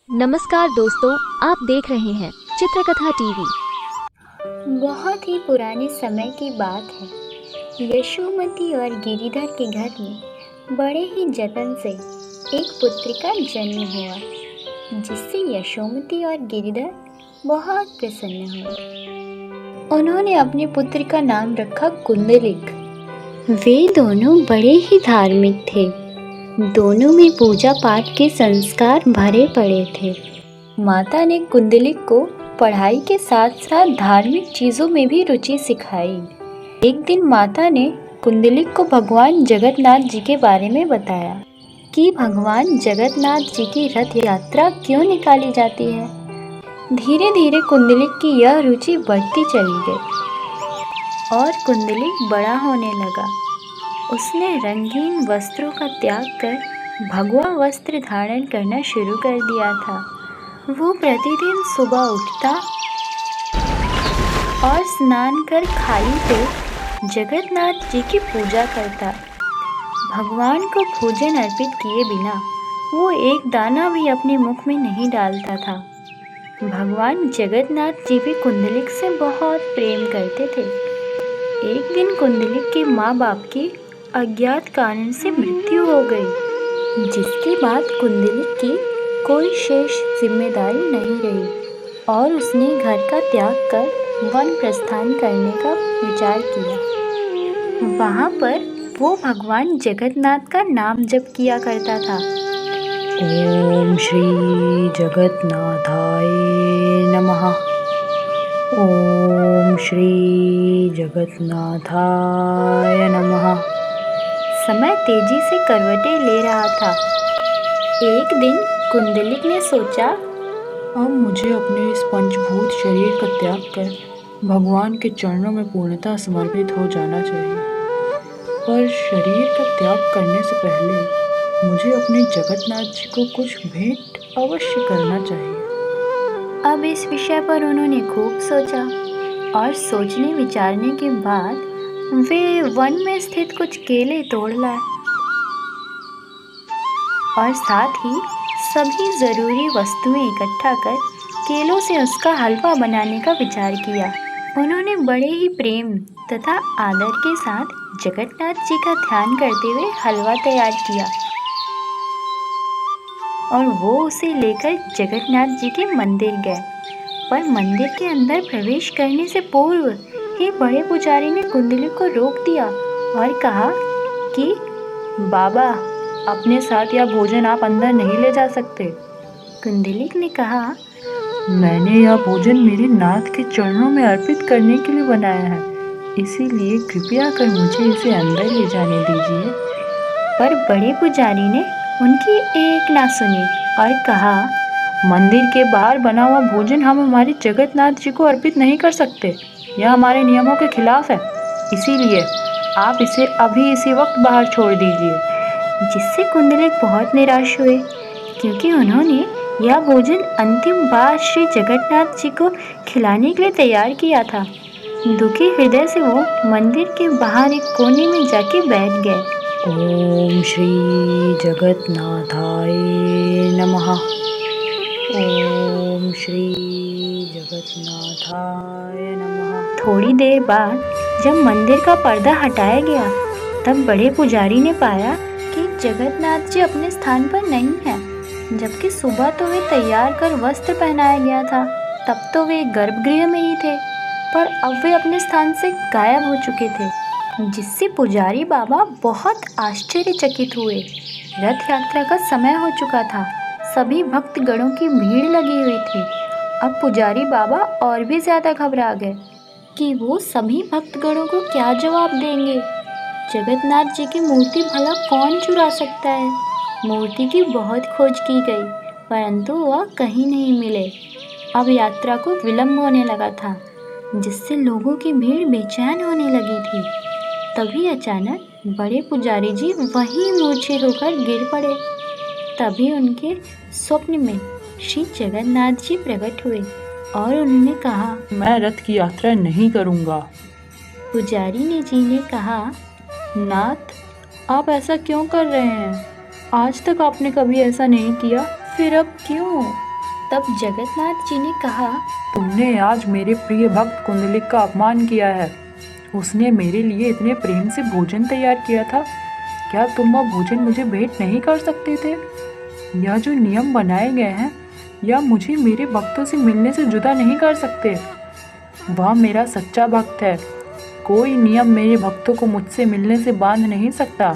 नमस्कार दोस्तों, आप देख रहे हैं चित्रकथा टीवी। बहुत ही पुराने समय की बात है। यशोमती और गिरिधर के घर में बड़े ही जतन से एक पुत्र का जन्म हुआ, जिससे यशोमती और गिरिधर बहुत प्रसन्न हुए। उन्होंने अपने पुत्र का नाम रखा कुंडलिक। वे दोनों बड़े ही धार्मिक थे। दोनों में पूजा पाठ के संस्कार भरे पड़े थे। माता ने कुंडलिक को पढ़ाई के साथ साथ धार्मिक चीज़ों में भी रुचि सिखाई। एक दिन माता ने कुंडलिक को भगवान जगन्नाथ जी के बारे में बताया कि भगवान जगन्नाथ जी की रथ यात्रा क्यों निकाली जाती है। धीरे धीरे कुंडलिक की यह रुचि बढ़ती चली गई और कुंडलिक बड़ा होने लगा। उसने रंगीन वस्त्रों का त्याग कर भगवा वस्त्र धारण करना शुरू कर दिया था। वो प्रतिदिन सुबह उठता और स्नान कर खाली पेट जगन्नाथ जी की पूजा करता। भगवान को भोजन अर्पित किए बिना वो एक दाना भी अपने मुख में नहीं डालता था। भगवान जगन्नाथ जी भी कुंडलिक से बहुत प्रेम करते थे। एक दिन कुंडलिक के माँ बाप की अज्ञात कारण से मृत्यु हो गई, जिसके बाद कुंडलिक की कोई शेष जिम्मेदारी नहीं रही और उसने घर का त्याग कर वन प्रस्थान करने का विचार किया। वहाँ पर वो भगवान जगन्नाथ का नाम जप किया करता था। ओम श्री जगन्नाथाय नमः। ओम श्री जगन्नाथाय नमः। समय तेजी से करवटें ले रहा था। एक दिन कुंडलिक ने सोचा, अब मुझे अपने इस पंचभूत शरीर का त्याग कर भगवान के चरणों में पूर्णतः समर्पित हो जाना चाहिए। पर शरीर का त्याग करने से पहले मुझे अपने जगन्नाथ जी को कुछ भेंट अवश्य करना चाहिए। अब इस विषय पर उन्होंने खूब सोचा और सोचने विचारने के बाद वे वन में स्थित कुछ केले तोड़ लाए और साथ ही सभी ज़रूरी वस्तुएं इकट्ठा कर केलों से उसका हलवा बनाने का विचार किया। उन्होंने बड़े ही प्रेम तथा आदर के साथ जगन्नाथ जी का ध्यान करते हुए हलवा तैयार किया और वो उसे लेकर जगन्नाथ जी के मंदिर गए। पर मंदिर के अंदर प्रवेश करने से पूर्व ही बड़े पुजारी ने कुंडलिक को रोक दिया और कहा कि बाबा, अपने साथ यह भोजन आप अंदर नहीं ले जा सकते। कुंडलिक ने कहा, मैंने यह भोजन मेरे नाथ के चरणों में अर्पित करने के लिए बनाया है, इसीलिए कृपया कर मुझे इसे अंदर ले जाने दीजिए। पर बड़े पुजारी ने उनकी एक ना सुनी और कहा, मंदिर के बाहर बना हुआ भोजन हम हमारे जगन्नाथ जी को अर्पित नहीं कर सकते। यह हमारे नियमों के खिलाफ है, इसीलिए आप इसे अभी इसी वक्त बाहर छोड़ दीजिए। जिससे कुंडलिक बहुत निराश हुए, क्योंकि उन्होंने यह भोजन अंतिम बार श्री जगन्नाथ जी को खिलाने के लिए तैयार किया था। दुखी हृदय से वो मंदिर के बाहर एक कोने में जाके बैठ गए। ओम श्री जगन्नाथाय नमः। ओम श्री जगन्नाथाय नमः। थोड़ी देर बाद जब मंदिर का पर्दा हटाया गया, तब बड़े पुजारी ने पाया कि जगन्नाथ जी अपने स्थान पर नहीं हैं। जबकि सुबह तो वे तैयार कर वस्त्र पहनाया गया था, तब तो वे गर्भगृह में ही थे, पर अब वे अपने स्थान से गायब हो चुके थे। जिससे पुजारी बाबा बहुत आश्चर्यचकित हुए। रथ यात्रा का समय हो चुका था, सभी भक्तगणों की भीड़ लगी हुई थी। अब पुजारी बाबा और भी ज़्यादा घबरा गए कि वो सभी भक्तगणों को क्या जवाब देंगे। जगन्नाथ जी की मूर्ति भला कौन चुरा सकता है। मूर्ति की बहुत खोज की गई, परंतु वह कहीं नहीं मिले। अब यात्रा को विलम्ब होने लगा था, जिससे लोगों की भीड़ बेचैन होने लगी थी। तभी अचानक बड़े पुजारी जी वहीं मूर्छित होकर गिर पड़े। तभी उनके स्वप्न में श्री जगन्नाथ जी प्रकट हुए और उन्होंने कहा, मैं रथ की यात्रा नहीं करूँगा। पुजारी जी ने कहा, नाथ, आप ऐसा क्यों कर रहे हैं? आज तक आपने कभी ऐसा नहीं किया, फिर अब क्यों? तब जगन्नाथ जी ने कहा, तुमने आज मेरे प्रिय भक्त कुंडलिक का अपमान किया है। उसने मेरे लिए इतने प्रेम से भोजन तैयार किया था, क्या तुम वह भोजन मुझे भेंट नहीं कर सकते थे? यह जो नियम बनाए गए हैं, यह मुझे मेरे भक्तों से मिलने से जुदा नहीं कर सकते। वह मेरा सच्चा भक्त है, कोई नियम मेरे भक्तों को मुझसे मिलने से बांध नहीं सकता।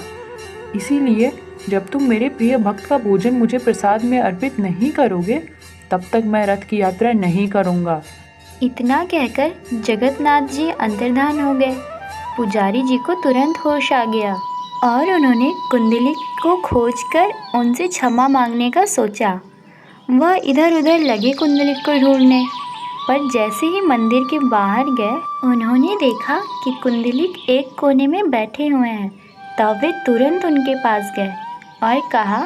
इसीलिए जब तुम मेरे प्रिय भक्त का भोजन मुझे प्रसाद में अर्पित नहीं करोगे, तब तक मैं रथ की यात्रा नहीं करूँगा। इतना कहकर जगन्नाथ जी अंतर्धान हो गए। पुजारी जी को तुरंत होश आ गया और उन्होंने कुंडलिक को खोजकर उनसे क्षमा मांगने का सोचा। वह इधर उधर लगे कुंडलिक को ढूंढने, पर जैसे ही मंदिर के बाहर गए, उन्होंने देखा कि कुंडलिक एक कोने में बैठे हुए हैं। तब वे तुरंत उनके पास गए और कहा,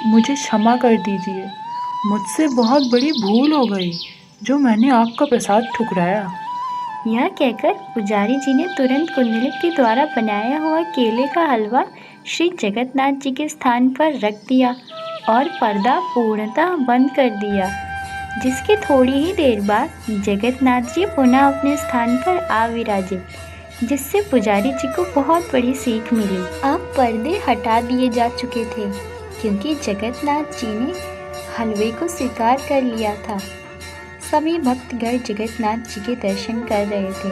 मुझे क्षमा कर दीजिए, मुझसे बहुत बड़ी भूल हो गई जो मैंने आपका प्रसाद ठुकराया। यह कहकर पुजारी जी ने तुरंत कुंडलिक के द्वारा बनाया हुआ केले का हलवा श्री जगन्नाथ जी के स्थान पर रख दिया और पर्दा पूर्णतः बंद कर दिया। जिसके थोड़ी ही देर बाद जगन्नाथ जी पुनः अपने स्थान पर आ विराजे, जिससे पुजारी जी को बहुत बड़ी सीख मिली। अब पर्दे हटा दिए जा चुके थे, क्योंकि जगन्नाथ जी ने हलवे को स्वीकार कर लिया था। सभी भक्तगण जगन्नाथ जी के दर्शन कर रहे थे,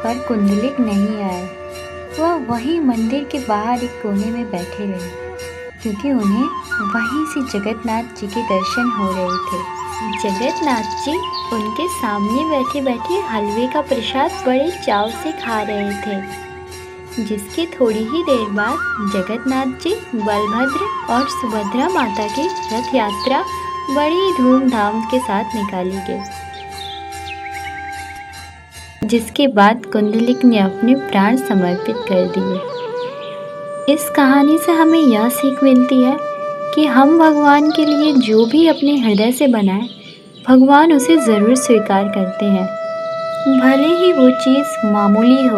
पर कुंडलिक नहीं आए। वह वहीं मंदिर के बाहर एक कोने में बैठे रहे, क्योंकि उन्हें वहीं से जगन्नाथ जी के दर्शन हो रहे थे। जगन्नाथ जी उनके सामने बैठे बैठे हलवे का प्रसाद बड़े चाव से खा रहे थे। जिसके थोड़ी ही देर बाद जगन्नाथ जी बलभद्र और सुभद्रा माता की रथ यात्रा बड़ी धूमधाम के साथ निकाली गई। जिसके बाद कुंडलिक ने अपने प्राण समर्पित कर दिए। इस कहानी से हमें यह सीख मिलती है कि हम भगवान के लिए जो भी अपने हृदय से बनाएं, भगवान उसे ज़रूर स्वीकार करते हैं। भले ही वो चीज़ मामूली हो,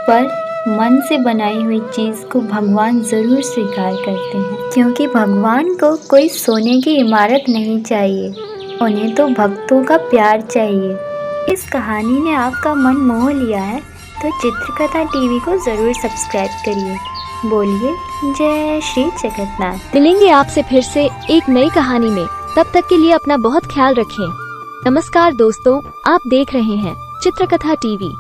पर मन से बनाई हुई चीज़ को भगवान ज़रूर स्वीकार करते हैं, क्योंकि भगवान को कोई सोने की इमारत नहीं चाहिए, उन्हें तो भक्तों का प्यार चाहिए। इस कहानी ने आपका मन मोह लिया है तो चित्रकथा टीवी को ज़रूर सब्सक्राइब करिए। बोलिए जय श्री जगन्नाथ। मिलेंगे आपसे फिर से एक नई कहानी में। तब तक के लिए अपना बहुत ख्याल रखें। नमस्कार दोस्तों, आप देख रहे हैं चित्रकथा टीवी।